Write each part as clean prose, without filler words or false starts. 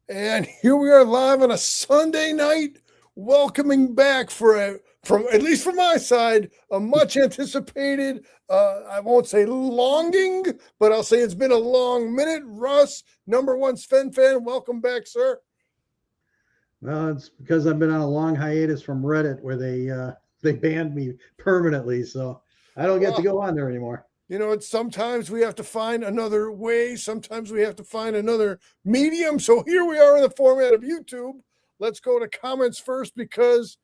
And here we are live on a Sunday night, welcoming back from at least from my side, a much anticipated, I won't say longing, but I'll say it's been a long minute. Russ, number one Sven fan, welcome back, sir. Well, it's because I've been on a long hiatus from Reddit where they banned me permanently, so I don't get to Well, go on there anymore. it's sometimes we have to find another way, sometimes we have to find another medium. So here we are in the format of YouTube. Let's go to comments first because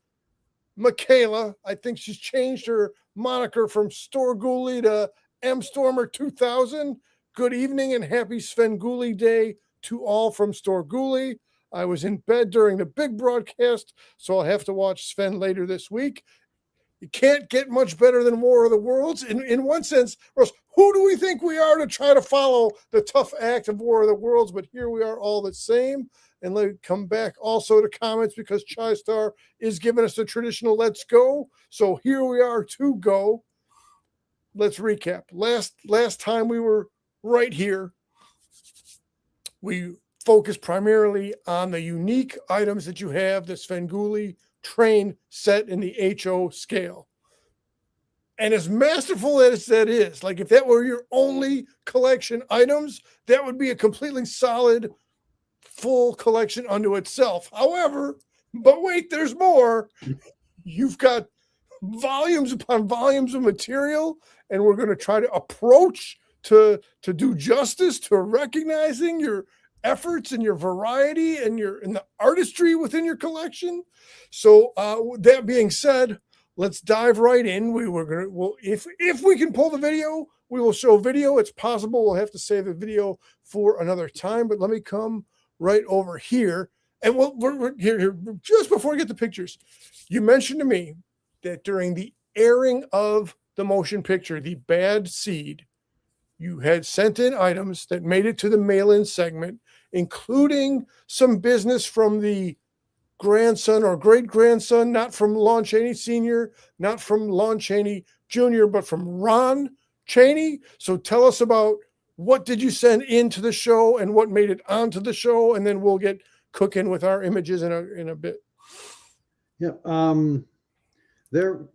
Michaela, I think she's changed her moniker from Svengoolie to M Stormer 2000. Good evening and happy Svengoolie Day to all from Svengoolie. I was in bed during the big broadcast, so I'll have to watch Sven later this week. You can't get much better than War of the Worlds. In one sense, Russ, who do we think we are to try to follow the tough act of War of the Worlds? But here we are all the same. And let me come back also to comments because Chai Star is giving us the traditional let's go. So here we are to go. Let's recap. Last time we were right here, we focused primarily on the unique items that you have, the Svengoolie train set in the HO scale. And as masterful as that is, like if that were your only collection items, that would be a completely solid full collection unto itself. However, but wait, there's more. You've got volumes upon volumes of material, and we're going to try to approach to do justice to recognizing your efforts and your variety and the artistry within your collection. So that being said, let's dive right in. If we can pull the video, we will show video. It's possible we'll have to save the video for another time, but let me come right over here. And we're here just before we get the pictures. You mentioned to me that during the airing of the motion picture, The Bad Seed, you had sent in items that made it to the mail-in segment, including some business from the grandson or great-grandson, not from Lon Chaney Sr., not from Lon Chaney Jr., but from Ron Chaney. So tell us about what did you send into the show and what made it onto the show, and then we'll get cooking with our images in a bit. Yeah. There,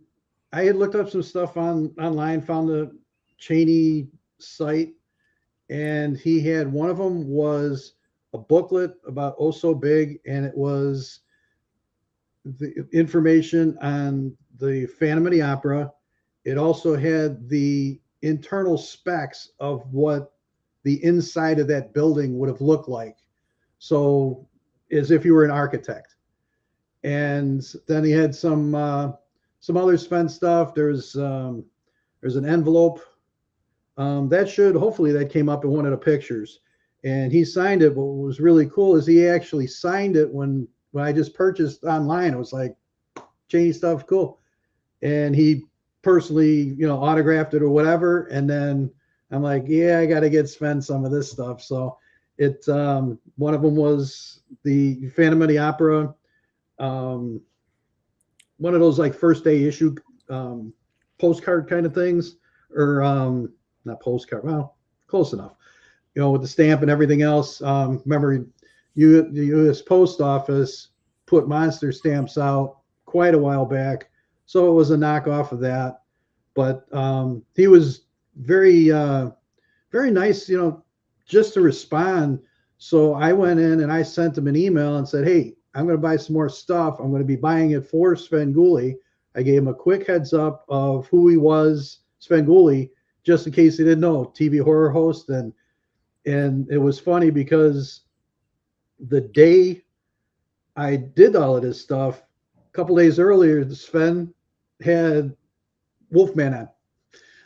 I had looked up some stuff online, found the Cheney site, and he had one of them was a booklet about Oh So Big, and it was the information on the Phantom of the Opera. It also had the internal specs of what the inside of that building would have looked like. So as if you were an architect. And then he had some other Sven stuff. There's an envelope that should hopefully that came up in one of the pictures, and he signed it. What was really cool is he actually signed it when I just purchased online. It was like Cheney stuff, cool, and he personally autographed it or whatever. And then I'm like, yeah, I got to get Sven some of this stuff. So it one of them was the Phantom of the Opera. One of those like first day issue postcard kind of things, or not postcard, well, close enough, with the stamp and everything else. Remember, the U.S. Post Office put monster stamps out quite a while back, so it was a knockoff of that. But he was very, very nice, just to respond. So I went in and I sent him an email and said, hey, I'm going to buy some more stuff. I'm going to be buying it for Svengoolie. I gave him a quick heads up of who he was, Svengoolie, just in case he didn't know, TV horror host. And it was funny because the day I did all of this stuff, a couple days earlier, Sven had Wolfman on.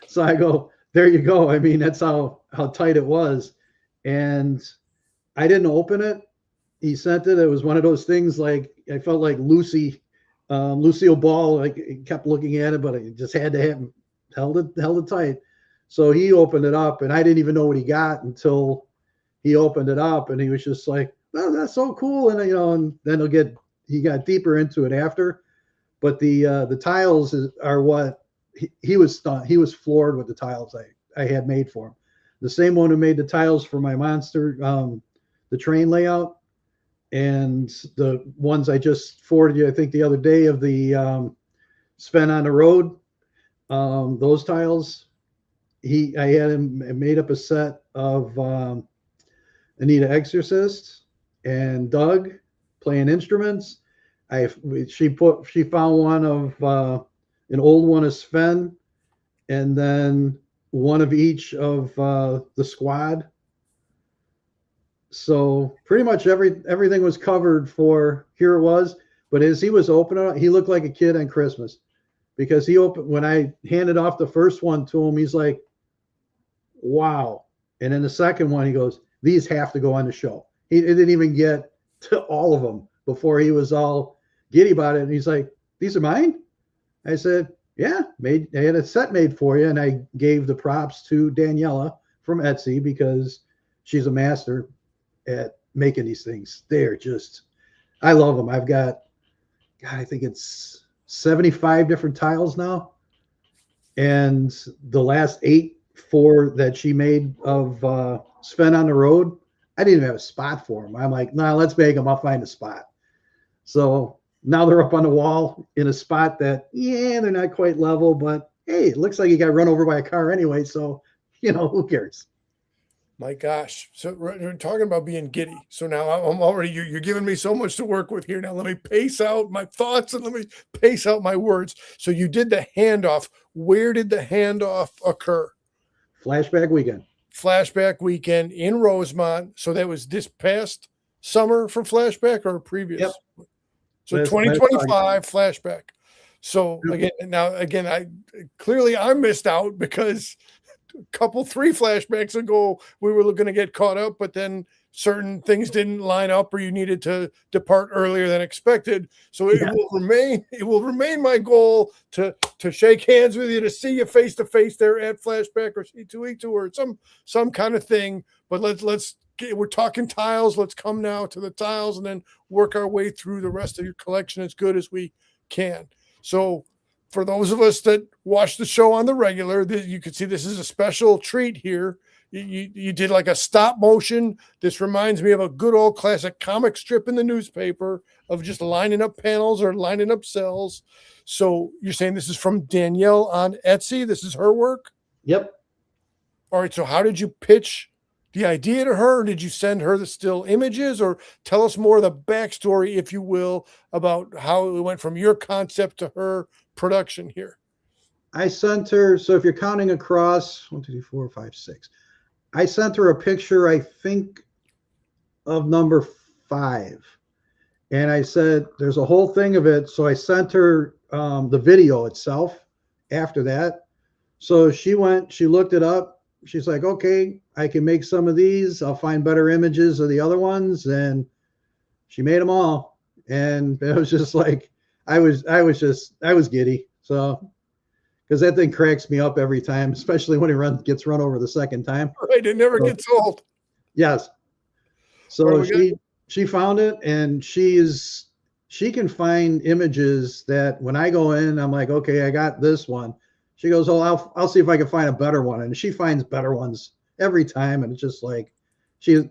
So I go, there you go. I mean, that's how tight it was. And I didn't open it. He sent it. It was one of those things like I felt like Lucille Ball, like kept looking at it, but I just had to have held it tight. So he opened it up, and I didn't even know what he got until he opened it up, and he was just like, "Oh, that's so cool!" And and then he got deeper into it after. But the tiles are what he was stunned. He was floored with the tiles I had made for him. The same one who made the tiles for my monster, the train layout. and the ones I just forwarded you, I think the other day, of the Sven on the road, those tiles. I had him made up a set of Anita Exorcist and Doug playing instruments. She found one of an old one of Sven, and then one of each of the squad. So pretty much everything was covered for Here It Was. But as he was opening it, he looked like a kid on Christmas, because when I handed off the first one to him, he's like, wow. And then the second one, he goes, these have to go on the show. He didn't even get to all of them before he was all giddy about it. And he's like, these are mine? I said, yeah, I had a set made for you. And I gave the props to Daniela from Etsy, because she's a master at making these things. I love them. I've got, God, I think it's 75 different tiles now. And the last 4 that she made of Sven on the road, I didn't even have a spot for them. I'm like, nah, let's make them. I'll find a spot. So now they're up on the wall in a spot that, they're not quite level, but hey, it looks like he got run over by a car anyway. So, who cares? My gosh. So we're talking about being giddy. So now I'm already, you're giving me so much to work with here. Now let me pace out my thoughts and let me pace out my words. So you did the handoff. Where did the handoff occur? Flashback weekend in Rosemont. So that was this past summer for Flashback, or previous? Yep. So 2025 Flashback. So again, I missed out, because a 3 flashbacks ago we were going to get caught up, but then certain things didn't line up, or you needed to depart earlier than expected. So it will remain my goal to shake hands with you, to see you face to face there at Flashback or C2E2 or some kind of thing. But we're talking tiles. Let's come now to the tiles and then work our way through the rest of your collection as good as we can. So for those of us that watch the show on the regular, you can see this is a special treat here. You did like a stop motion. This reminds me of a good old classic comic strip in the newspaper of just lining up panels or lining up cells. So you're saying this is from Danielle on Etsy? This is her work? Yep. All right. So how did you pitch the idea to her? Or did you send her the still images, or tell us more of the backstory, if you will, about how it went from your concept to her production here? I sent her, so if you're counting across 1, 2, 3, 4, 5, 6, I sent her a picture, I think, of number 5. And I said, there's a whole thing of it. So I sent her the video itself after that. So she looked it up. She's like, okay, I can make some of these. I'll find better images of the other ones. And she made them all. And it was just like, I was giddy. So, because that thing cracks me up every time, especially when he gets run over the second time. Right, it never gets old. Yes. So she found it, and she can find images that when I go in, I'm like, okay, I got this one. She goes, oh, I'll see if I can find a better one, and she finds better ones every time, and it's just like she's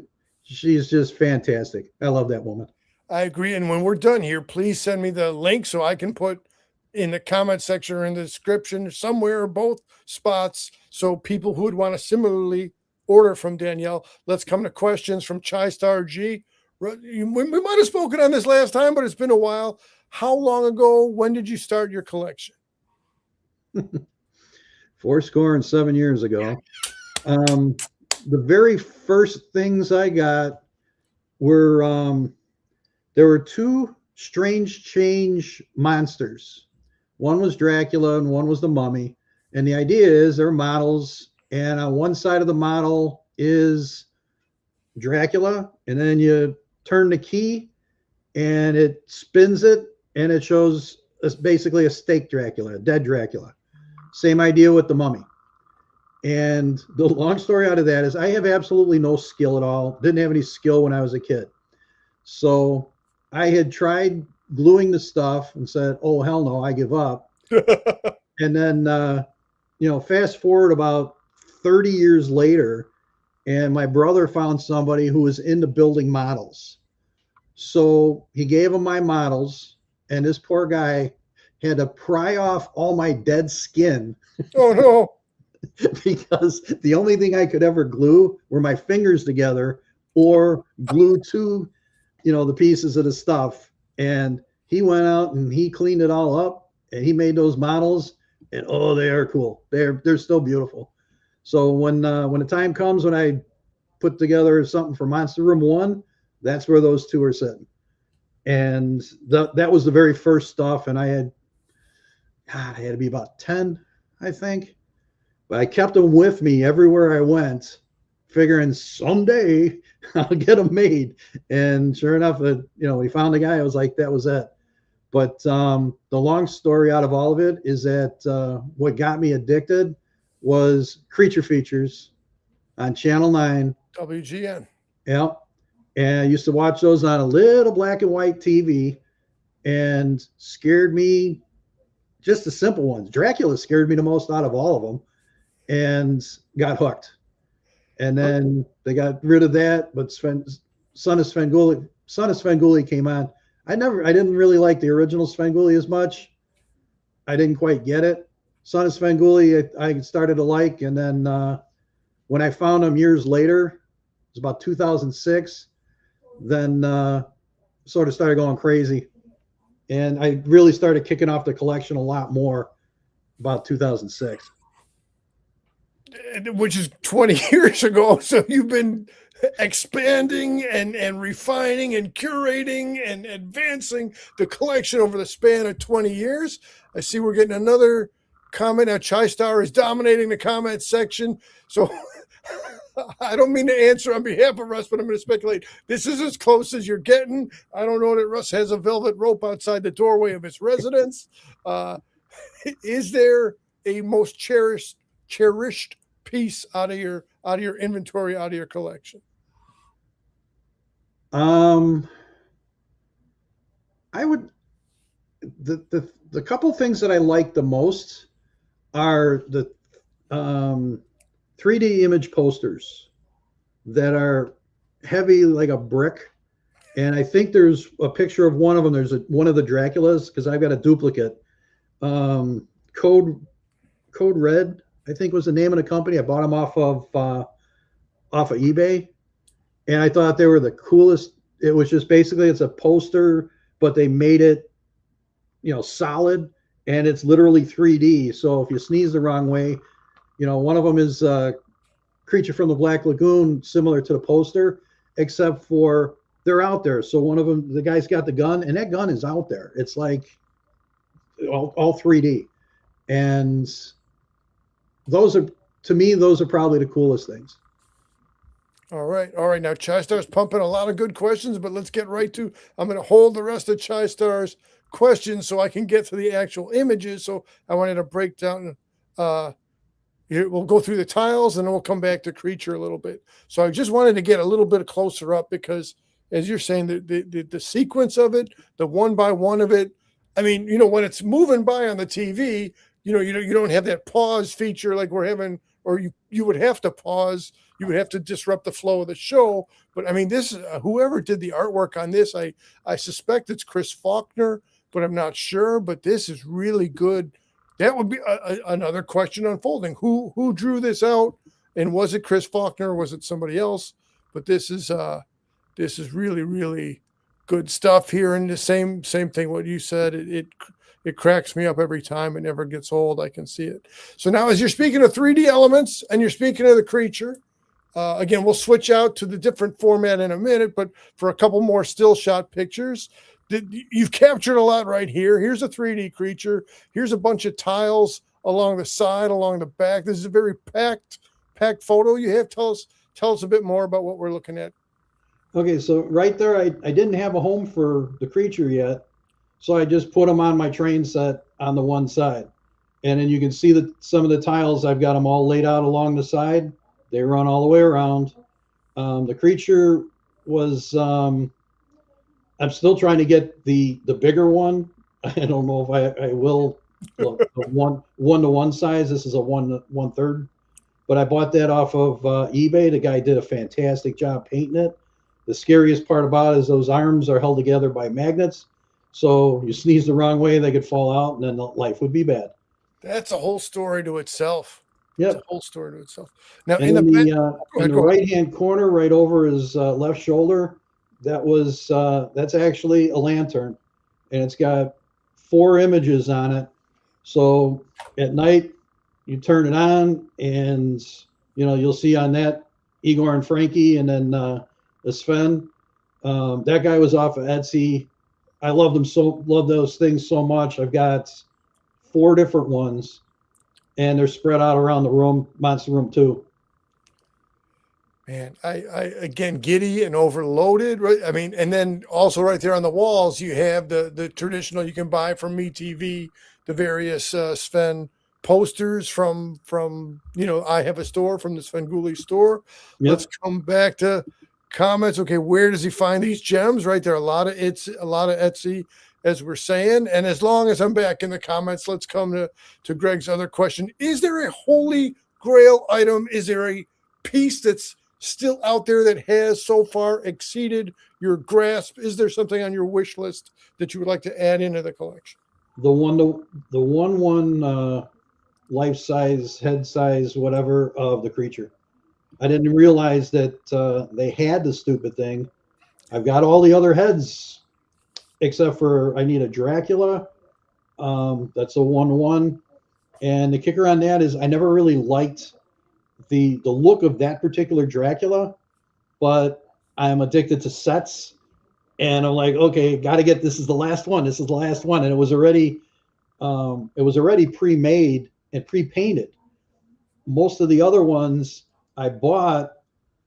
just fantastic. I love that woman. I agree. And when we're done here, please send me the link so I can put in the comment section or in the description somewhere, or both spots, so people who would want to similarly order from Danielle. Let's come to questions from Chai-Star G. We might have spoken on this last time, but it's been a while. How long ago, when did you start your collection? 7 years ago. The very first things I got were, there were 2 Strange Change monsters. One was Dracula and one was the Mummy. And the idea is they're models, and on one side of the model is Dracula, and then you turn the key and it spins it, and it shows basically a stake Dracula, a dead Dracula. Same idea with the Mummy. And the long story out of that is I have absolutely no skill at all. Didn't have any skill when I was a kid. So I had tried gluing the stuff and said, oh, hell no, I give up. And then, fast forward about 30 years later, and my brother found somebody who was into building models. So he gave him my models, and this poor guy had to pry off all my dead skin Oh no. because the only thing I could ever glue were my fingers together or glue to, the pieces of the stuff. And he went out and he cleaned it all up and he made those models, and oh, they are cool. They're still beautiful. So when the time comes when I put together something for Monster Room 1, that's where those two are sitting. And that was the very first stuff. And I had to be about 10, I think. But I kept them with me everywhere I went, figuring someday I'll get them made. And sure enough, we found the guy. I was like, that was it. But the long story out of all of it is that what got me addicted was Creature Features on Channel 9. WGN. Yeah. And I used to watch those on a little black and white TV, and scared me, just the simple ones. Dracula scared me the most out of all of them, and got hooked. And then they got rid of that, but Son of Svengoolie came on. I didn't really like the original Svengoolie as much. I didn't quite get it. Son of Svengoolie, I started to like, and then when I found him years later, it was about 2006, then sort of started going crazy. And I really started kicking off the collection a lot more about 2006. Which is 20 years ago. So you've been expanding and refining and curating and advancing the collection over the span of 20 years. I see we're getting another comment. Now, Chai Star is dominating the comment section. So I don't mean to answer on behalf of Russ, but I'm going to speculate. This is as close as you're getting. I don't know that Russ has a velvet rope outside the doorway of his residence. Is there a most cherished piece out of your inventory, out of your collection? I would, the couple things that I like the most are the 3D image posters that are heavy like a brick. And I think there's a picture of one of them. There's one of the Draculas, because I've got a duplicate. Code Red, I think, was the name of the company. I bought them off of eBay, and I thought they were the coolest. It was just basically, it's a poster, but they made it, solid, and it's literally 3D. So if you sneeze the wrong way, one of them is Creature from the Black Lagoon, similar to the poster, except for they're out there. So one of them, the guy's got the gun, and that gun is out there. It's like all 3D. And those are, to me, those are probably the coolest things. All right. Now, Chai Star's pumping a lot of good questions, but let's get right to, I'm going to hold the rest of Chai Star's questions so I can get to the actual images. So I wanted to break down, we'll go through the tiles and then we'll come back to Creature a little bit. So I just wanted to get a little bit closer up because, as you're saying, the sequence of it, the one by one of it, I mean, when it's moving by on the TV, you don't have that pause feature like we're having, or you would have to pause. You would have to disrupt the flow of the show. But I mean, this whoever did the artwork on this, I suspect it's Chris Faulkner, but I'm not sure. But this is really good. That would be another question unfolding. Who drew this out, and was it Chris Faulkner or was it somebody else? But this is really, really good stuff here. And the same thing what you said. It cracks me up every time. It never gets old. I can see it. So now, as you're speaking of 3D elements and you're speaking of the Creature, again, we'll switch out to the different format in a minute, but for a couple more still shot pictures, you've captured a lot right here. Here's a 3D Creature. Here's a bunch of tiles along the side, along the back. This is a very packed photo you have. Tell us a bit more about what we're looking at. Okay, so right there, I didn't have a home for the Creature yet. So I just put them on my train set on the one side. And then you can see that some of the tiles, I've got them all laid out along the side. They run all the way around. The Creature was, I'm still trying to get the bigger one. I don't know if I will. The one-to-one size. This is a 1/3. But I bought that off of eBay. The guy did a fantastic job painting it. The scariest part about it is those arms are held together by magnets. So you sneeze the wrong way, they could fall out, and then life would be bad. That's a whole story to itself. It's a Yep. whole story to itself. Now, And in the back, go in ahead, the go ahead. right hand corner, right over his left shoulder, that's actually a lantern, and it's got 4 images on it. So at night, you turn it on, and you'll see on that Igor and Frankie, and then the Sven. That guy was off of Etsy. I love those things so much. I've got 4 different ones, and they're spread out around the room, Monster Room 2. Man, I again giddy and overloaded, right? I mean, and then also right there on the walls, you have the traditional you can buy from MeTV, the various Sven posters from I Have a Store from the Svengoolie store. Yep. Let's come back to comments. Okay, where does he find these gems? Right there, a lot of Etsy, as we're saying. And as long as I'm back in the comments, let's come to Greg's other question. Is there a holy grail item? Is there a piece that's still out there that has so far exceeded your grasp? Is there something on your wish list that you would like to add into the collection? The one life size, head size, whatever of the creature. I didn't realize that they had the stupid thing. I've got all the other heads except for I need a Dracula. That's a 1/1. And the kicker on that is I never really liked the look of that particular Dracula, but I'm addicted to sets, and I'm like, okay, got to get this is the last one. This is the last one, and it was already pre-made and pre-painted. Most of the other ones I bought,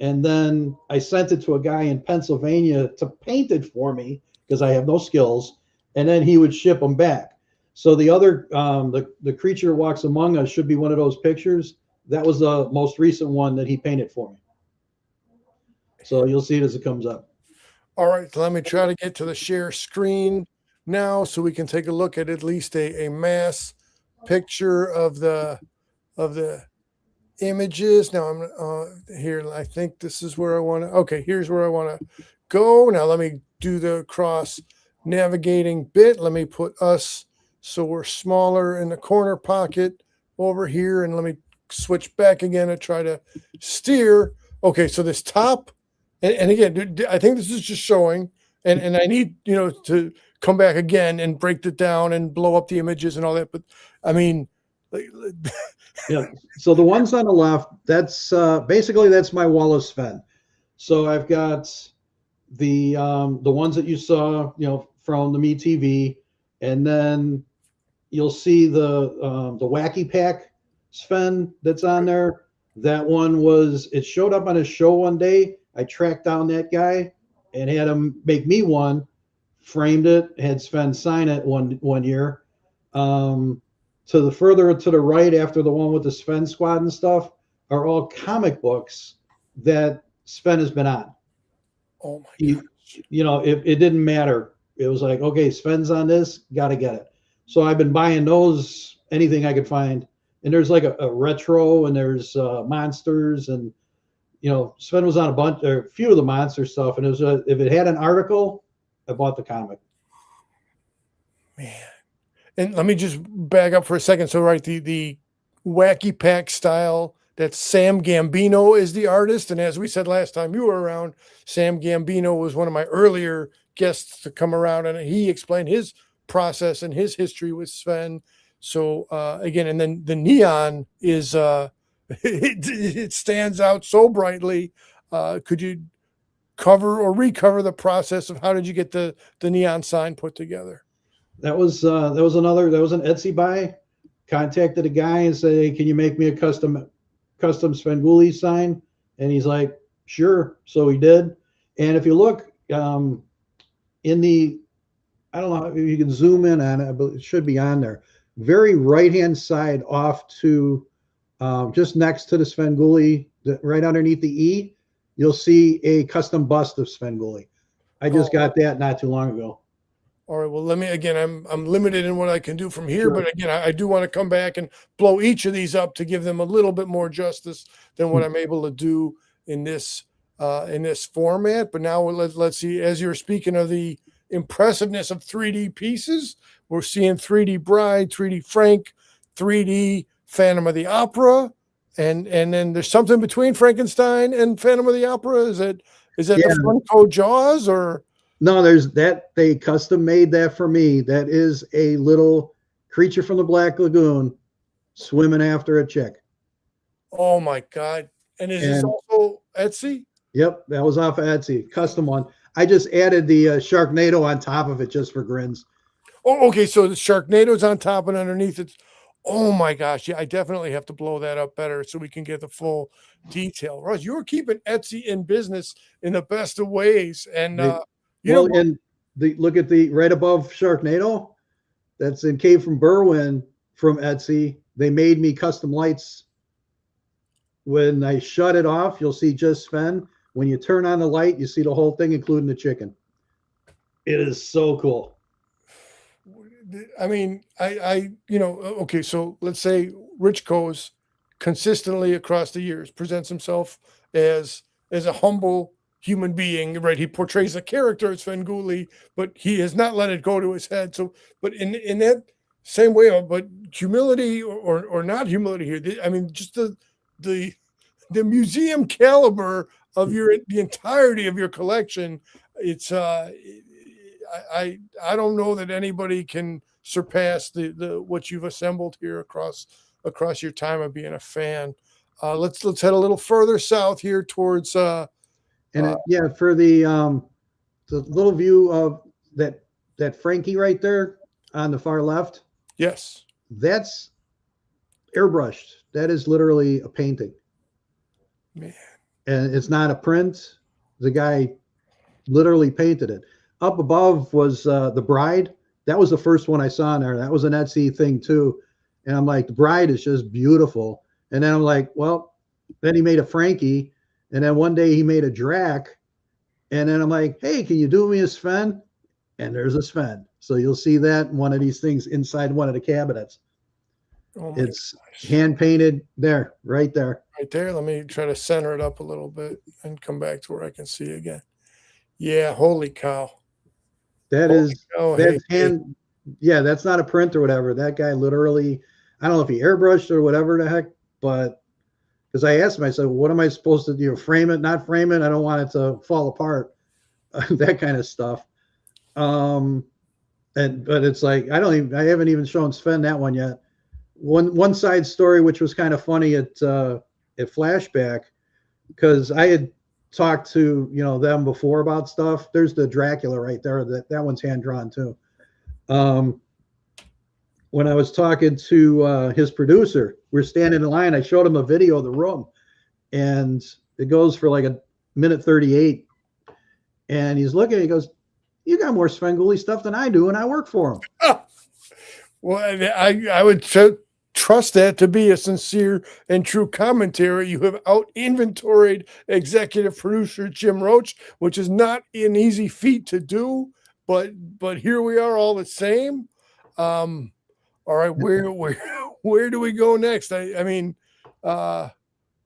and then I sent it to a guy in Pennsylvania to paint it for me because I have no skills, and then he would ship them back. So the other the creature walks among us should be one of those pictures. That was the most recent one that he painted for me. So you'll see it as it comes up. All right, so let me try to get to the share screen now so we can take a look at least a mass picture of the images. Now I'm here. I think this is where I want to. Okay, here's where I want to go. Now let me do the cross navigating bit. Let me put us so we're smaller in the corner pocket over here, and let me switch back again and try to steer. Okay, so this top, and again, I think this is just showing, and I need to come back again and break it down and blow up the images and all that. But I mean, yeah. So the ones on the left, that's basically that's my wall of Sven. So I've got the ones that you saw, from the MeTV, and then you'll see the Wacky Pack Sven that's on there. That one it showed up on a show one day. I tracked down that guy and had him make me one, framed it, had Sven sign it one year. To the further to the right, after the one with the Sven Squad and stuff, are all comic books that Sven has been on. Oh my God. It didn't matter. It was like, okay, Sven's on this, got to get it. So I've been buying those, anything I could find. And there's like a retro, and there's monsters, and Sven was on a few of the monster stuff. And it was if it had an article, I bought the comic. Man, and let me just back up for a second. So right, the Wacky Pack style. That Sam Gambino is the artist, and as we said last time you were around, Sam Gambino was one of my earlier guests to come around, and he explained his process and his history with Sven. So again, and then the neon is it stands out so brightly. Could you cover or recover the process of how did you get the neon sign put together? That was an Etsy buy. Contacted a guy and said, hey, can you make me a custom Svengoolie sign? And he's like, sure. So he did. And if you look in the, I don't know if you can zoom in on it, but it should be on there. Very right-hand side off to just next to the Svengoolie, right underneath the E, you'll see a custom bust of Svengoolie. I just got that not too long ago. All right. Well, I'm limited in what I can do from here, Sure. But again, I do want to come back and blow each of these up to give them a little bit more justice than what I'm able to do in this in this format. But now let's see, as you're speaking of the impressiveness of 3D pieces, we're seeing 3D Bride, 3D Frank, 3D Phantom of the Opera, and then there's something between Frankenstein and Phantom of the Opera. Is that Yeah. the Funko Jaws or? No, there's that. They custom made that for me. That is a little creature from the Black Lagoon swimming after a chick. Oh my God. And is this And also Etsy? yep, that was off of Etsy, custom one. I just added the Sharknado on top of it just for grins. Oh, okay. So the Sharknado's on top and underneath it's, oh my gosh. Yeah, I definitely have to blow that up better so we can get the full detail. Russ, you're keeping Etsy in business in the best of ways. And, And look at the right above Sharknado. That's in Cave from Berwyn from Etsy. They made me custom lights. When I shut it off, you'll see just Sven. When you turn on the light, you see the whole thing, including the chicken. It is so cool. I mean, okay, so let's say Rich Coase consistently across the years presents himself as a humble human being, right? He portrays a character as Svengoolie, but he has not let it go to his head. So, but in that same way, but humility or not humility here, I mean, just the museum caliber of the entirety of your collection. It's I don't know that anybody can surpass the what you've assembled here across your time of being a fan. Let's head a little further south here towards for the little view of that Frankie right there on the far left. Yes, that's airbrushed. That is literally a painting. Man. And it's not a print. The guy literally painted it. Up above was the Bride. That was the first one I saw in there. That was an Etsy thing too. And I'm like, the Bride is just beautiful. And then I'm like, well, then he made a Frankie. And then one day he made a Drac. And then I'm like, hey, can you do me a Sven? And there's a Sven. So you'll see that in one of these things inside one of the cabinets. It's hand painted there, right there. Right there. Let me try to center it up a little bit and come back to where I can see again. Yeah, holy cow. That's hand. Yeah, that's not a print or whatever. That guy literally, I don't know if he airbrushed or whatever the heck, but because I asked him, I said, what am I supposed to do? Frame it, not frame it? I don't want it to fall apart. That kind of stuff. But it's like, I haven't even shown Sven that one yet. One side story, which was kind of funny at Flashback, because I had talked to them before about stuff. There's the Dracula right there. That one's hand drawn too. When I was talking to his producer, we're standing in line. I showed him a video of the room, and it goes for like a minute 38. And he's looking. He goes, "You got more Svengoolie stuff than I do, and I work for him." Well, I would trust that to be a sincere and true commentary. You have out inventoried executive producer Jim Roach, which is not an easy feat to do, but here we are all the same. All right, where do we go next? I mean, on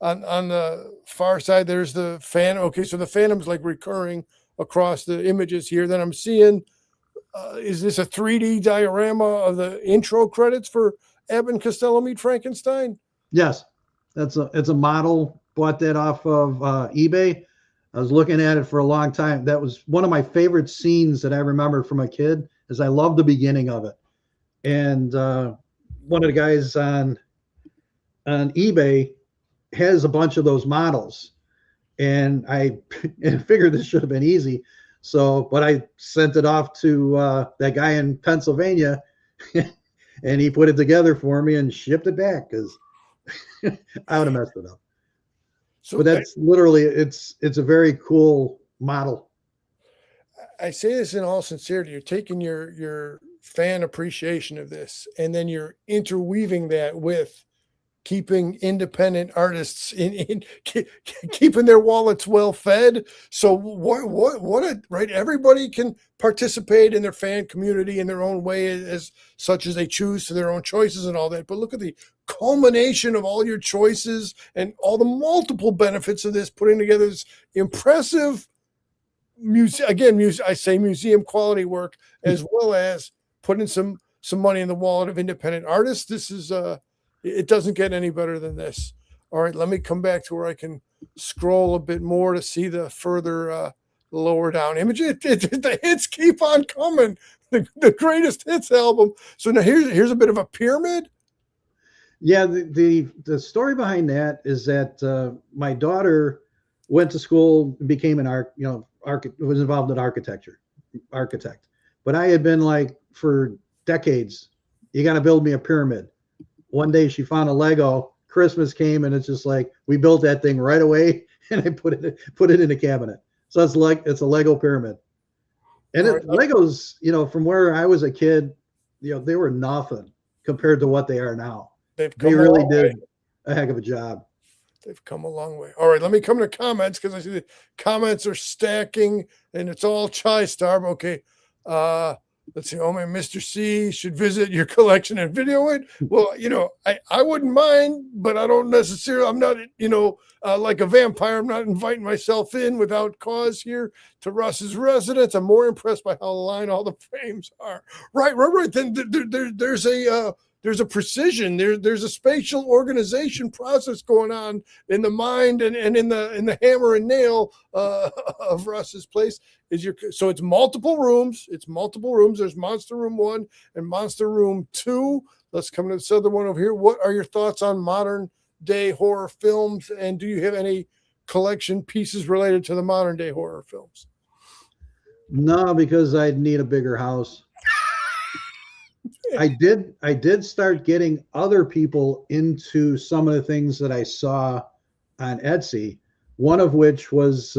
the far side, there's the Phantom. Okay, so the Phantom's like recurring across the images here. Then I'm seeing, is this a 3D diorama of the intro credits for Abbott and Costello Meet Frankenstein? Yes, it's a model. Bought that off of eBay. I was looking at it for a long time. That was one of my favorite scenes that I remember from a kid. Is I love the beginning of it. And one of the guys on eBay has a bunch of those models, and I figured this should have been easy. But I sent it off to that guy in Pennsylvania. And he put it together for me and shipped it back because I would have messed it up. But that's literally, it's a very cool model. I say this in all sincerity. You're taking your fan appreciation of this, and then you're interweaving that with keeping independent artists in keeping their wallets well fed. So right? Everybody can participate in their fan community in their own way, as such as they choose to their own choices and all that. But look at the culmination of all your choices and all the multiple benefits of this, putting together this impressive I say museum quality work, as well as putting some money in the wallet of independent artists. This is it doesn't get any better than this. All right, let me come back to where I can scroll a bit more to see the further lower down image. The hits keep on coming. The greatest hits album. So now here's a bit of a pyramid. Yeah, the story behind that is that my daughter went to school, became an was involved in architect. But I had been like, for decades, you got to build me a pyramid. One day she found a Lego. Christmas came, and it's just like, we built that thing right away, and I put it in a cabinet. So it's a Lego pyramid. And Legos, from where I was a kid, they were nothing compared to what they are now. They really did a heck of a job. They've come a long way. All right, let me come to comments, because I see the comments are stacking, and it's all Chai Star. Okay, let's see. Oh man, Mr. C should visit your collection and video it. Well, I wouldn't mind, but I don't necessarily. I'm not, like a vampire. I'm not inviting myself in without cause here to Russ's residence. I'm more impressed by how aligned all the frames are. Right. Then there's a precision. There's a spatial organization process going on in the mind and in the hammer and nail of Russ's place. So it's multiple rooms. There's Monster Room 1 and Monster Room 2. Let's come to this other one over here. What are your thoughts on modern day horror films? And do you have any collection pieces related to the modern day horror films? No, because I'd need a bigger house. I did start getting other people into some of the things that I saw on Etsy. One of which was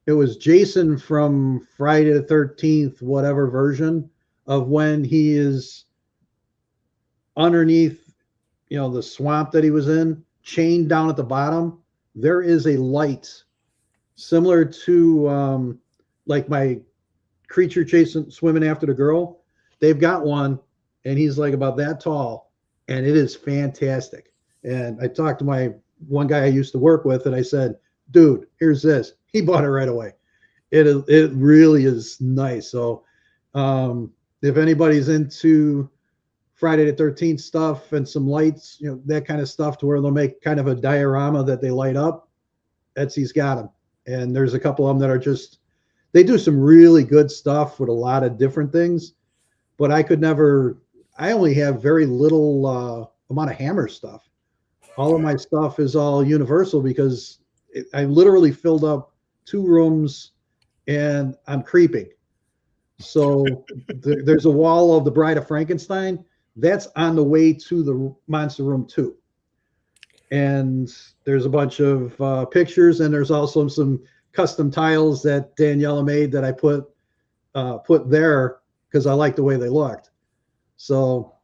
it was Jason from Friday the 13th, whatever version of when he is underneath, the swamp that he was in, chained down at the bottom. There is a light similar to like my creature swimming after the girl. They've got one, and he's like about that tall, and it is fantastic. And I talked to my one guy I used to work with, and I said, dude, here's this. He bought it right away. It really is nice. So if anybody's into Friday the 13th stuff and some lights, that kind of stuff, to where they'll make kind of a diorama that they light up, Etsy's got them. And there's a couple of them that are they do some really good stuff with a lot of different things. But I only have very little amount of Hammer stuff. All of my stuff is all Universal, because I literally filled up 2 rooms, and I'm creeping. So there's a wall of the Bride of Frankenstein. That's on the way to the Monster Room 2. And there's a bunch of pictures, and there's also some custom tiles that Daniela made that I put there, because I like the way they looked. So,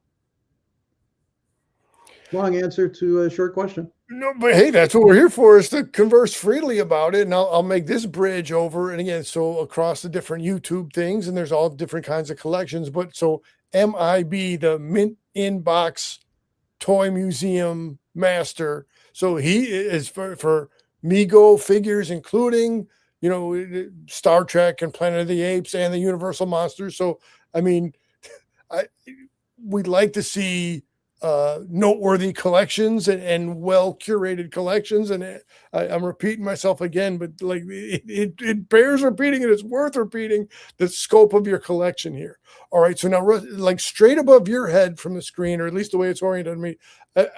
long answer to a short question. No, but hey, that's what we're here for, is to converse freely about it. And I'll make this bridge over. And again, so across the different YouTube things, and there's all different kinds of collections. But so MIB, the Mint Inbox Toy Museum Master. So he is for Mego figures, including, Star Trek and Planet of the Apes and the Universal Monsters. So, I mean, we'd like to see noteworthy collections and well curated collections. And I'm repeating myself again, but like it bears repeating, and it's worth repeating the scope of your collection here. All right. So now, like straight above your head from the screen, or at least the way it's oriented on me,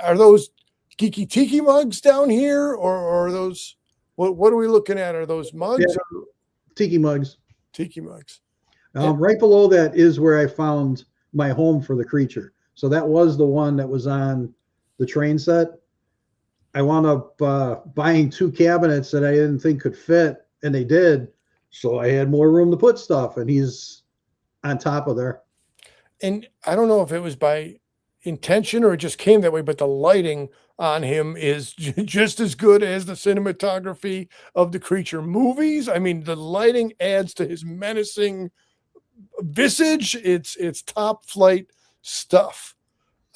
are those Geeky Tiki mugs down here, or are those, what are we looking at? Are those mugs? Yeah, Tiki mugs. Tiki mugs. Right below that is where I found my home for the creature. So that was the one that was on the train set. I wound up buying 2 cabinets that I didn't think could fit, and they did. So I had more room to put stuff, and he's on top of there. And I don't know if it was by intention or it just came that way, but the lighting on him is just as good as the cinematography of the Creature movies. I mean, the lighting adds to his menacing visage. It's top flight stuff.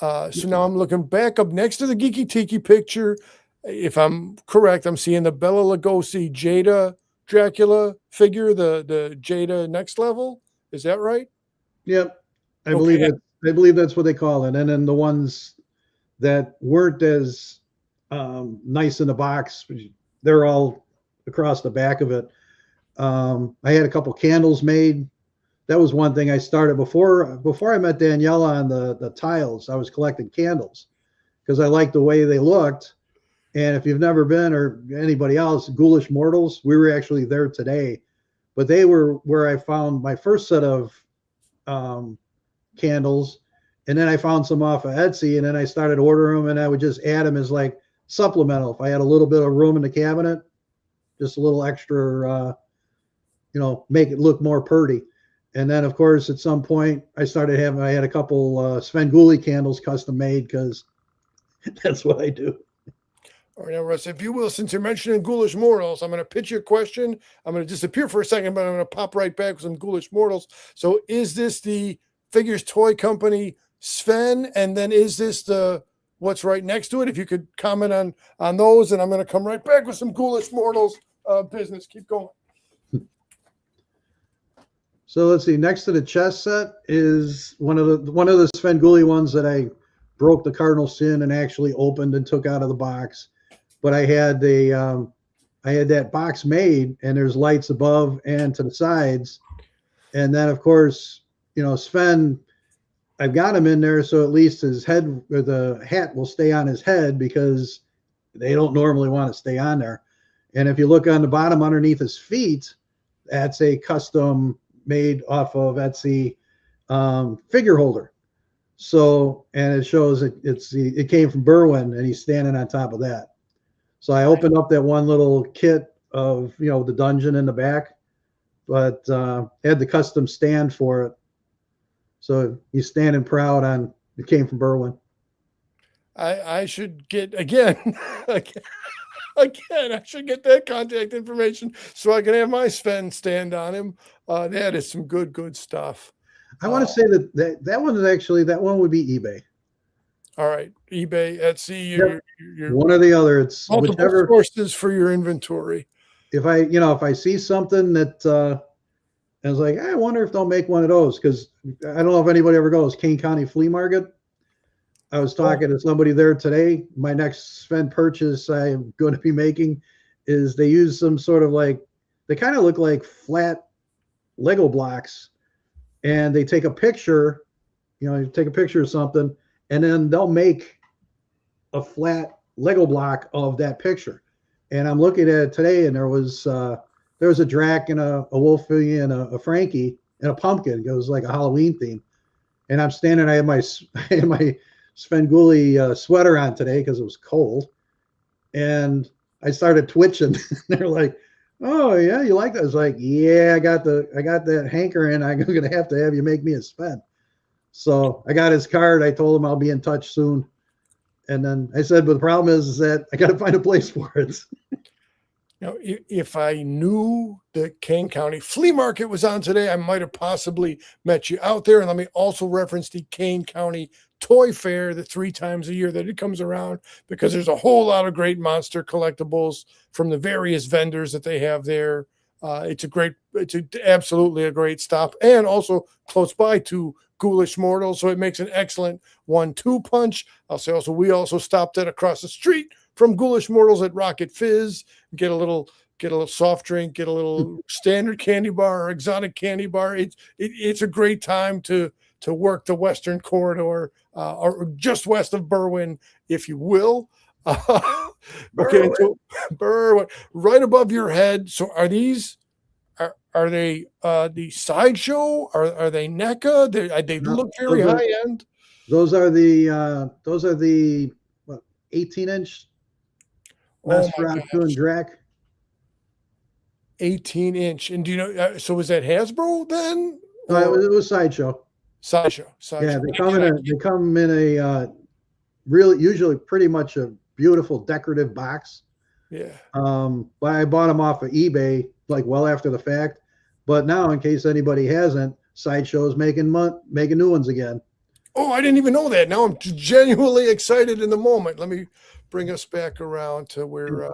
So now I'm looking back up next to the Geeky Tiki picture. If I'm correct, I'm seeing the Bela Lugosi Jada Dracula figure, the Jada Next Level. Is that right? Yep. I Okay. believe that's what they call it. And then the ones that weren't as nice in the box, they're all across the back of it. I had a couple candles made. That was one thing I started before I met Daniela on the tiles. I was collecting candles because I liked the way they looked. And if you've never been, or anybody else, Ghoulish Mortals, we were actually there today, but they were where I found my first set of candles. And then I found some off of Etsy, and then I started ordering them, and I would just add them as like supplemental. If I had a little bit of room in the cabinet, just a little extra, make it look more pretty. And then, of course, at some point, I had a couple Svengoolie candles custom made because that's what I do. All right, now, Russ, if you will, since you're mentioning Ghoulish Mortals, I'm going to pitch you a question. I'm going to disappear for a second, but I'm going to pop right back with some Ghoulish Mortals. So is this the Figures Toy Company Sven? And then is this the what's right next to it? If you could comment on those, and I'm going to come right back with some Ghoulish Mortals business. Keep going. So let's see. Next to the chess set is one of the Svengoolie ones that I broke the cardinal sin and actually opened and took out of the box. But I had that box made, and there's lights above and to the sides. And then, of course, Sven, I've got him in there so at least his head or the hat will stay on his head because they don't normally want to stay on there. And if you look on the bottom underneath his feet, that's a custom made off of Etsy figure holder. So, and it shows it came from Berwyn, and he's standing on top of that. So I opened up that one little kit of, the dungeon in the back, but had the custom stand for it. So he's standing proud on, it came from Berwyn. I should get, again, I should get that contact information so I can have my Sven stand on him. That is some good stuff. I want to say that one is actually, that one would be eBay. All right, eBay, Etsy, you're one or the other. It's multiple whichever sources for your inventory. If I see something that I was like, I wonder if they'll make one of those, because I don't know if anybody ever goes Kane County Flea Market. I was talking to somebody there today. My next Sven purchase I'm going to be making is they use some sort of they kind of look like flat Lego blocks, and they take a picture, you take a picture of something, and then they'll make a flat Lego block of that picture. And I'm looking at it today, and there was a Drac and a Wolfie and a Frankie and a pumpkin. It was like a Halloween theme. And I'm standing, I had my Svengoolie sweater on today because it was cold. And I started twitching. They're like, "Oh yeah, you like that?" I was like, "Yeah, I got that hankering. I'm gonna have to have you make me a Sven." So I got his card. I told him I'll be in touch soon. And then I said, but the problem is that I got to find a place for it. If I knew the Kane County Flea Market was on today, I might have possibly met you out there. And let me also reference the Kane County Toy Fair, the 3 times a year that it comes around, because there's a whole lot of great monster collectibles from the various vendors that they have there. It's absolutely a great stop, and also close by to Ghoulish Mortals, so it makes an excellent 1-2 punch. I'll say also, we also stopped at across the street from Ghoulish Mortals at Rocket Fizz, get a little soft drink, get a little standard candy bar or exotic candy bar. It's a great time to work the Western Corridor, or just west of Berwyn, if you will. Okay, so Berwyn, right above your head. So are these? Are they the Sideshow? Are they NECA? They look very high end. Those are the 18-inch Nosferatu and Drac. 18-inch. And do you know? So was that Hasbro then? No, it was Sideshow. Sideshow. Yeah, they come in a really usually pretty much a beautiful decorative box. Yeah. But I bought them off of eBay like well after the fact. But now, in case anybody hasn't, Sideshow's making new ones again. Oh, I didn't even know that. Now I'm genuinely excited in the moment. Let me bring us back around to where.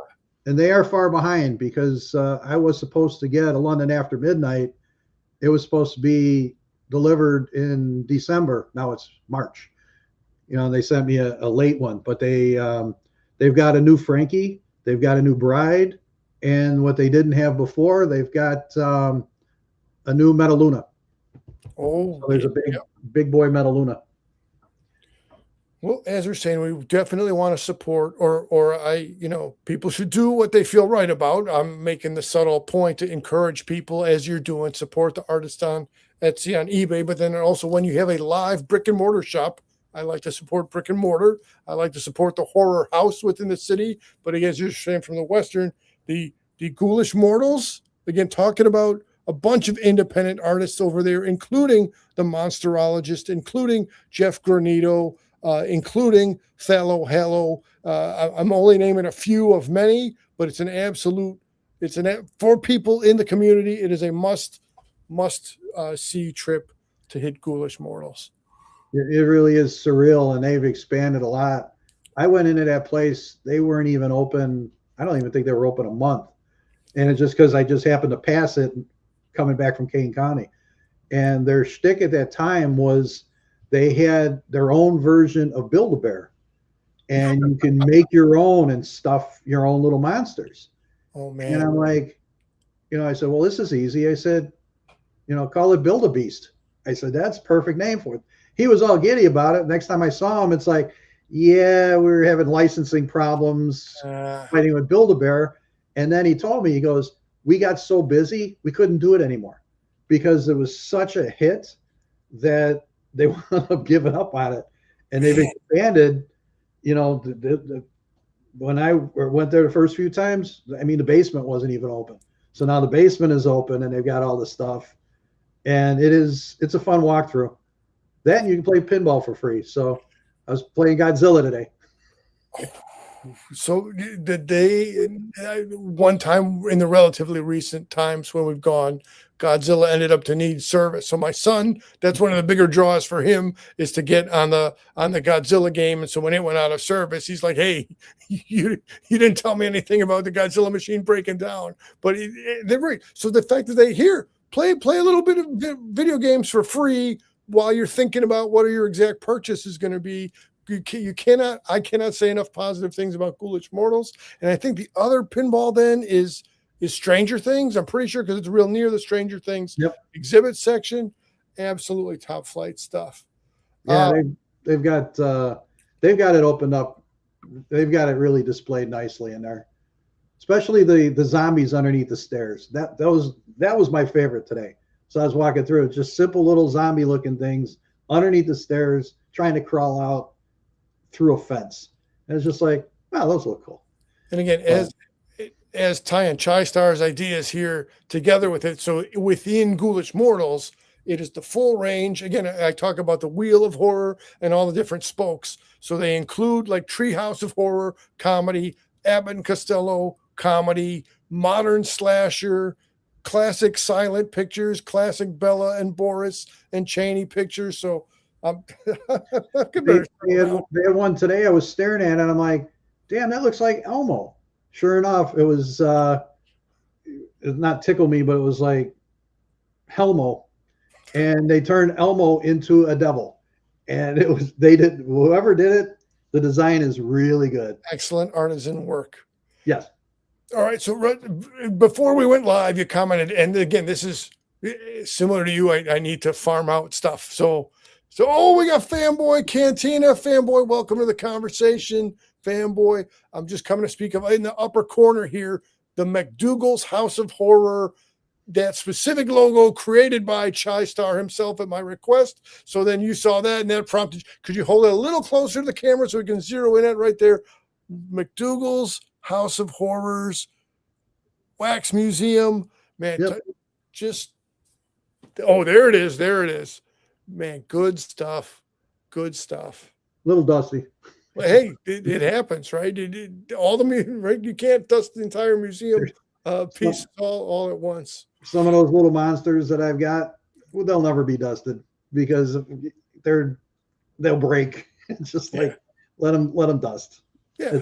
And they are far behind because I was supposed to get a London After Midnight. It was supposed to be delivered in December. Now it's March. They sent me a late one, but they've got a new Frankie, they've got a new Bride, and what they didn't have before, they've got a new Metaluna. Oh, so there's a big boy Metaluna. Well, as we're saying, we definitely want to support, people should do what they feel right about. I'm making the subtle point to encourage people, as you're doing, support the artist on Etsy, on eBay. But then also, when you have a live brick and mortar shop, I like to support brick and mortar. I like to support the horror house within the city. But again, as you're saying from the Western, the Ghoulish Mortals, again, talking about a bunch of independent artists over there, including the Monsterologist, including Jeff Granito, including Thallo Hallow. I'm only naming a few of many, but it's for people in the community. It is a must see trip to hit Ghoulish Mortals. It really is surreal, and they've expanded a lot. I went into that place; they weren't even open. I don't even think they were open a month, and it's just because I just happened to pass it coming back from Kane County. And their shtick at that time was they had their own version of Build-A-Bear, and you can make your own and stuff your own little monsters. Oh man! And I'm like, I said, well, this is easy. I said, call it Build-A-Beast. I said, that's a perfect name for it. He was all giddy about it. Next time I saw him, it's like, yeah, we were having licensing problems fighting with Build-A-Bear. And then he told me, he goes, we got so busy, we couldn't do it anymore because it was such a hit that they wound up giving up on it. And they've expanded, when I went there the first few times, the basement wasn't even open. So now the basement is open and they've got all the stuff. And it's a fun walkthrough. That and you can play pinball for free. So I was playing Godzilla today. So did they, one time in the relatively recent times when we've gone, Godzilla ended up to need service. So my son, that's one of the bigger draws for him, is to get on the Godzilla game. And so when it went out of service, he's like, hey, you didn't tell me anything about the Godzilla machine breaking down. But they're right. So the fact that they play a little bit of video games for free while you're thinking about what your exact purchase is going to be. I cannot say enough positive things about Ghoulish Mortals. And I think the other pinball then is Stranger Things. I'm pretty sure because it's real near the Stranger Things exhibit section. Absolutely top flight stuff. Yeah, they've got it opened up. They've got it really displayed nicely in there, especially the zombies underneath the stairs. That was my favorite today. So I was walking through, just simple little zombie looking things underneath the stairs, trying to crawl out through a fence. And it's just like, wow, those look cool. And again, as Ty and Chai Star's ideas here together with it. So within Ghoulish Mortals, it is the full range. Again, I talk about the wheel of horror and all the different spokes. So they include like Treehouse of Horror, comedy, Abbott and Costello, comedy, modern slasher, classic silent pictures, classic Bella and Boris and Cheney pictures. So they had one today. I was staring at it and I'm like, damn, that looks like Elmo. Sure enough, it was not Tickle Me, but it was like Helmo. And they turned Elmo into a devil. And whoever did it, the design is really good. Excellent artisan work. Yes. All right. So before we went live, you commented, and again, this is similar to you. I need to farm out stuff. So we got Fanboy Cantina. Fanboy, welcome to the conversation. Fanboy, I'm just coming to speak of in the upper corner here, the McDougal's House of Horror, that specific logo created by Chai Star himself at my request. So then you saw that and that prompted, could you hold it a little closer to the camera so we can zero in it right there? McDougal's House of Horrors, Wax Museum, man, yep. there it is. There it is. Man, good stuff. Good stuff. Little dusty. Well, hey, it happens, right? All the right. You can't dust the entire museum piece all at once. Some of those little monsters that I've got, well, they'll never be dusted because they'll break. It's just like let them dust. Yeah.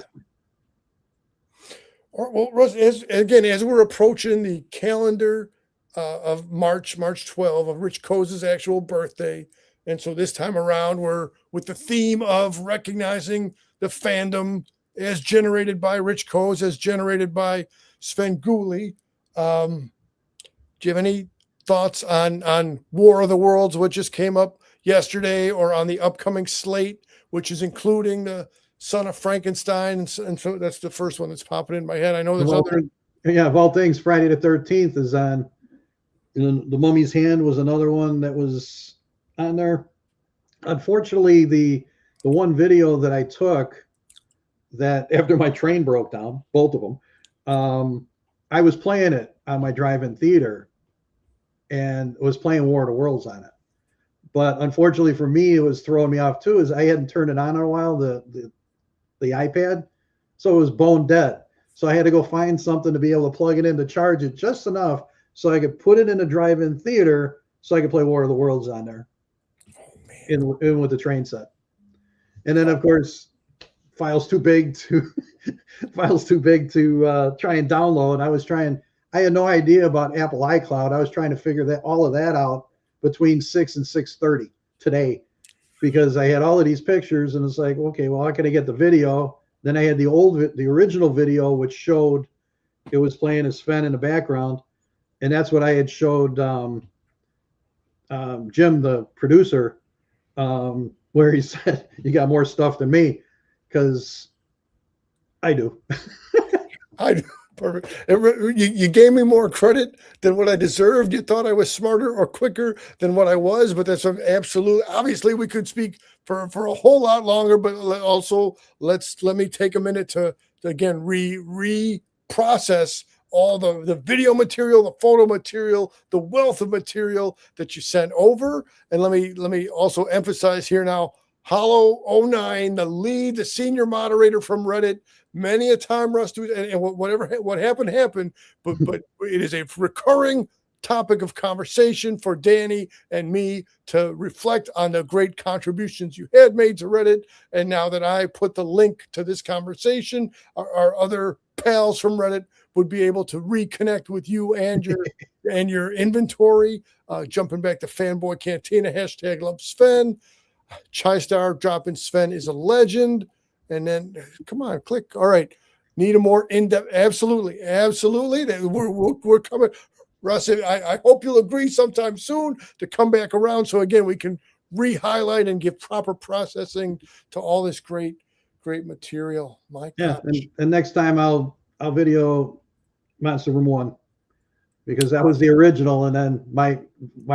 Well, Russ, as we're approaching the calendar of March 12 of Rich Coe's actual birthday, and so this time around we're with the theme of recognizing the fandom as generated by Rich Coe's, as generated by Svengoolie. Do you have any thoughts on War of the Worlds, which just came up yesterday, or on the upcoming slate, which is including the Son of Frankenstein, and so that's the first one that's popping in my head. I know there's other. Of all things, Friday the 13th is on. The Mummy's Hand was another one that was on there. Unfortunately, the one video that I took that after my train broke down, both of them, I was playing it on my drive-in theater and was playing War of the Worlds on it. But unfortunately for me, it was throwing me off too, is I hadn't turned it on in a while, the iPad. So it was bone dead. So I had to go find something to be able to plug it in to charge it just enough so I could put it in a drive-in theater so I could play War of the Worlds on there. In with the train set. And then of course, files too big to try and download. I had no idea about Apple iCloud. I was trying to figure all of that out between 6 and 6:30 today, because I had all of these pictures and it's like, okay, well, how can I get the video? Then I had the original video, which showed it was playing as Sven in the background. And that's what I had showed Jim, the producer, where he said, you got more stuff than me, because I do. I do. Perfect. You gave me more credit than what I deserved. You thought I was smarter or quicker than what I was, but that's absolute. Obviously, we could speak for a whole lot longer, but also let me take a minute to again reprocess all the video material, the photo material, the wealth of material that you sent over. And let me also emphasize here now, Hollow09, the senior moderator from Reddit. Many a time, Russ, and what happened, but it is a recurring topic of conversation for Danny and me to reflect on the great contributions you had made to Reddit. And now that I put the link to this conversation, our other pals from Reddit would be able to reconnect with you and your inventory. Jumping back to Fanboy Cantina, hashtag love Sven. Chai Star dropping Sven is a legend. And then, come on, click. All right. Need a more in-depth. Absolutely. We're coming. Russ, I hope you'll agree sometime soon to come back around. So again, we can re-highlight and give proper processing to all this great material. And next time I'll video Monster Room 1, because that was the original. And then my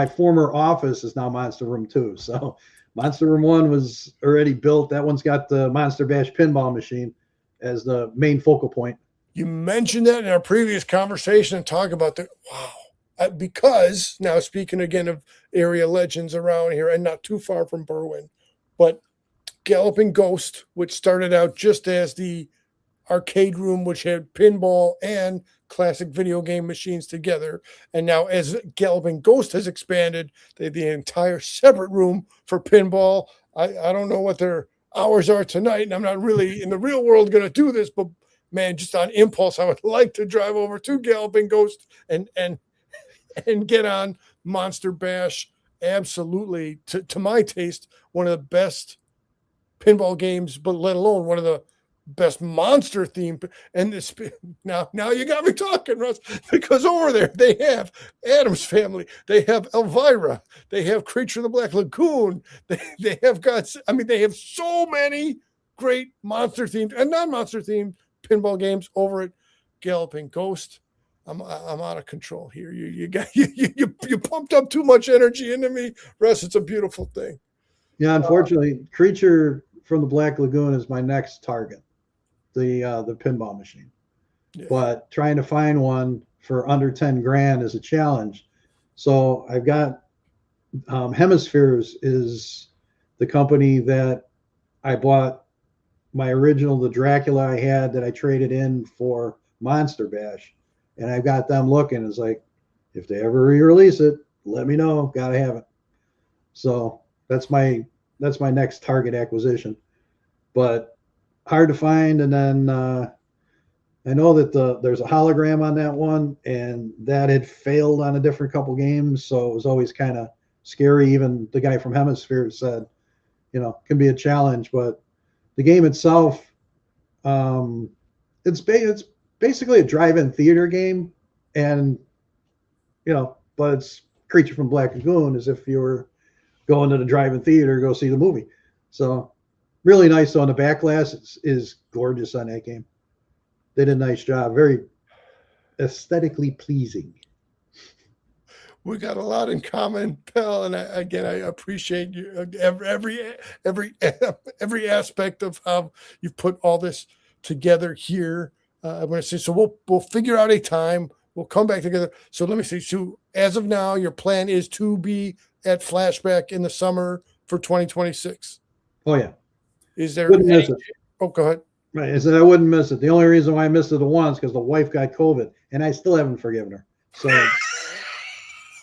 former office is now Monster Room 2. So Monster Room 1 was already built. That one's got the Monster Bash pinball machine as the main focal point. You mentioned that in our previous conversation and talk about because now, speaking again of area legends around here and not too far from Berwyn, but Galloping Ghost, which started out just as the arcade room, which had pinball and classic video game machines together. And now as Galloping Ghost has expanded, they have the entire separate room for pinball. I don't know what their hours are tonight, and I'm not really in the real world going to do this, but man, just on impulse, I would like to drive over to Galloping Ghost and get on Monster Bash. Absolutely, to my taste, one of the best pinball games, but let alone one of the best monster theme. And this now you got me talking, Russ, because over there they have Addams Family, they have Elvira, they have Creature of the Black Lagoon, they have they have so many great monster themed and non-monster themed pinball games over at Galloping Ghost. I'm out of control here. You pumped up too much energy into me, Russ. It's a beautiful thing. Yeah, unfortunately, Creature from the Black Lagoon is my next target. The pinball machine, but trying to find one for under 10 grand is a challenge. So I've got Hemispheres is the company that I bought my original, the Dracula I had that I traded in for Monster Bash. And I got them looking. It's like, if they ever re-release it, let me know. Gotta have it. So that's my next target acquisition. But hard to find. And then I know that there's a hologram on that one, and that had failed on a different couple games, so it was always kind of scary. Even the guy from Hemisphere said, can be a challenge. But the game itself, it's basically a drive-in theater game, and but it's Creature from Black Lagoon, as if you were going to the drive-in theater to go see the movie. So really nice. On the back glass is gorgeous on that game. They did a nice job. Very aesthetically pleasing. We got a lot in common, pal, and I appreciate you every aspect of how you've put all this together here. I'm going to say, so we'll figure out a time. We'll come back together. So let me see. So as of now, your plan is to be at Flashback in the summer for 2026. Oh yeah. Is there? Wouldn't miss it. Oh, go ahead. Right. I said I wouldn't miss it. The only reason why I missed it once because the wife got COVID, and I still haven't forgiven her. So.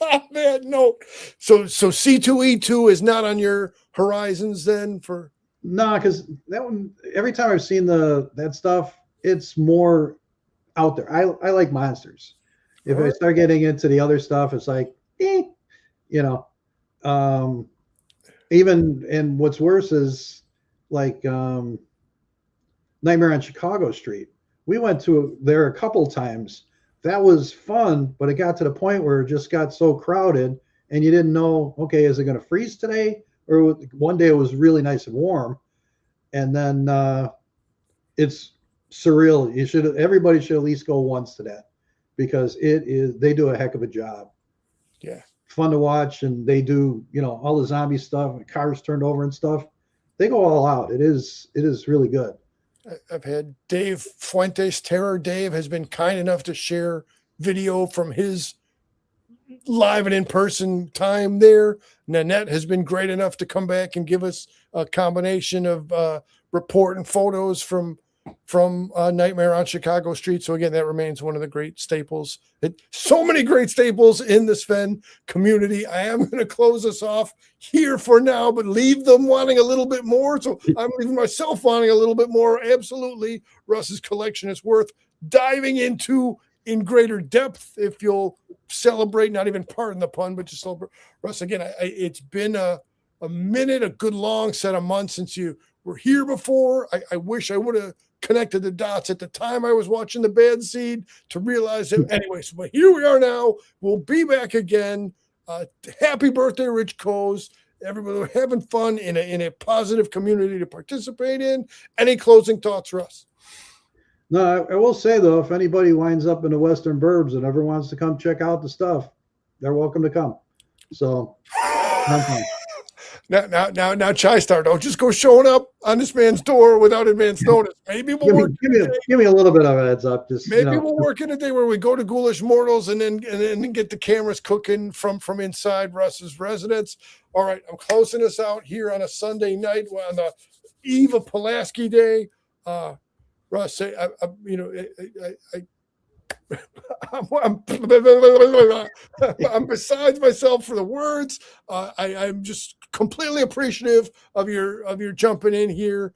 Oh, man, no. So C2E2 is not on your horizons then for. No, because that one. Every time I've seen that stuff, it's more out there. I like monsters. If I start getting into the other stuff, it's like, even, and what's worse is like Nightmare on Chicago Street. We went to there a couple times. That was fun, but it got to the point where it just got so crowded and you didn't know, okay, is it going to freeze today? Or one day it was really nice and warm. And then it's surreal. Everybody should at least go once to that because they do a heck of a job. Yeah. Fun to watch. And they do, all the zombie stuff and cars turned over and stuff. They go all out. It is really good. I've had Dave Fuentes, Terror Dave, has been kind enough to share video from his live and in-person time there. Nanette has been great enough to come back and give us a combination of report and photos from Nightmare on Chicago Street. So again, that remains one of the great staples. So many great staples in the Sven community. I am going to close us off here for now, but leave them wanting a little bit more. So I'm leaving myself wanting a little bit more. Absolutely. Russ's collection is worth diving into in greater depth if you'll celebrate, not even pardon the pun, but just celebrate. Russ, again, it's been a good long set of months since you were here before. I wish I would have connected the dots at the time I was watching the Bad Seed to realize that. Anyways, but here we are now. We'll be back again. Happy birthday, Rich Coes. Everybody having fun in a positive community to participate in. Any closing thoughts, Russ? No, I will say though, if anybody winds up in the Western Burbs and ever wants to come check out the stuff, they're welcome to come. So Now, Chai Star, don't just go showing up on this man's door without advance notice. Maybe we'll give me a little bit of a heads up. Just maybe we'll work in a day where we go to Ghoulish Mortals and then get the cameras cooking from inside Russ's residence. All right, I'm closing us out here on a Sunday night on the eve of Pulaski Day. Russ, I'm besides myself for the words. I'm just completely appreciative of your jumping in here.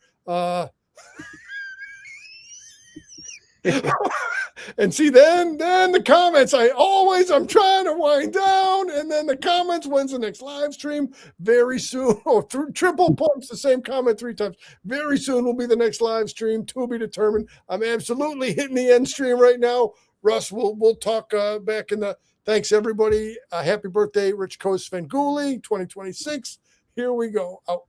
And see, then the comments. I'm trying to wind down, and then the comments. When's the next live stream? Very soon. Through triple pumps, the same comment 3 times. Very soon will be the next live stream. To be determined. I'm absolutely hitting the end stream right now. Russ, we'll talk back in the. Thanks everybody. Happy birthday, Rich Coes Svengoolie 2026. Here we go. Out.